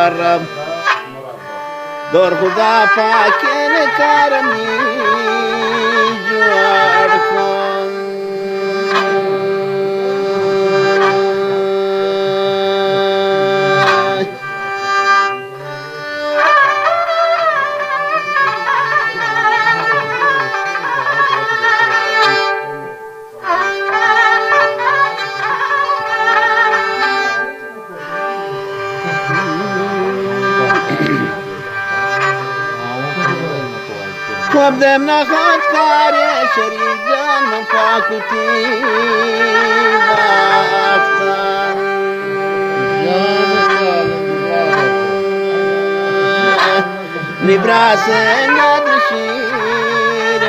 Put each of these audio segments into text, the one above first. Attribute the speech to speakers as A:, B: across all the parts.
A: یا رب دور خدا پاکین کرمی جوار کن خودم نخواد کاری شریف جان من فاکتی بافتن نبراس ندر شیر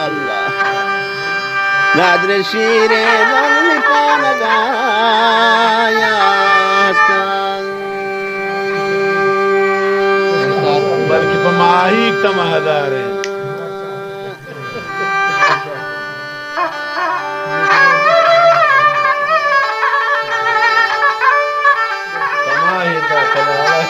A: الله ندر شیر نالی پانگایاتن
B: بلکہ پماہی تمہدار ہے تماہی تا کلالہ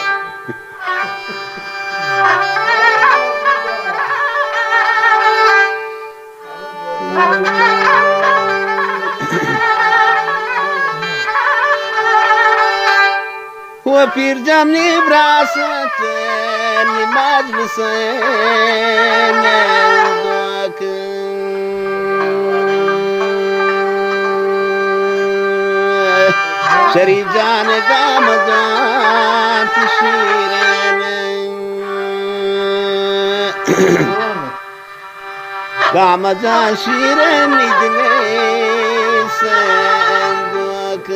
A: و پیر جام نبراست مجلس نلدوك شريف جان قام جان تشيرين قام جان شيرين ندليس عندك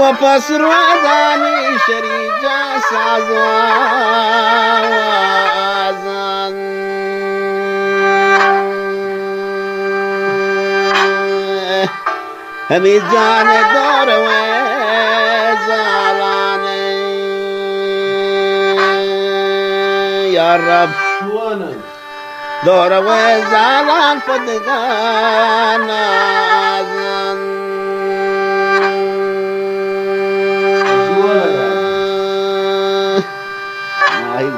A: وپس روزانی شریف جان ساز و آوازان حمید جان دور و زالان یا رب دور و زالان پدگان آزان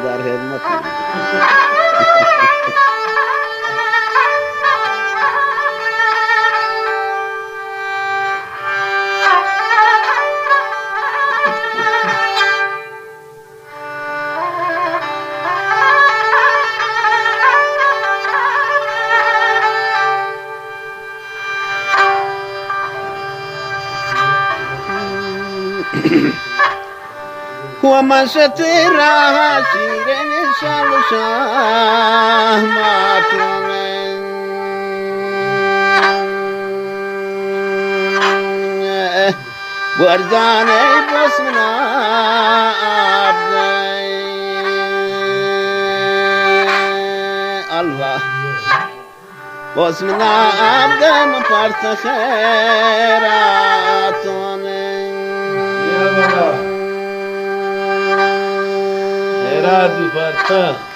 A: در خدمت ومشت راها شيرين شال شاه ماتون ورزاني بسمنا عبدي الله بسمنا عبدي مفرت خيراتون
B: راضی فرتا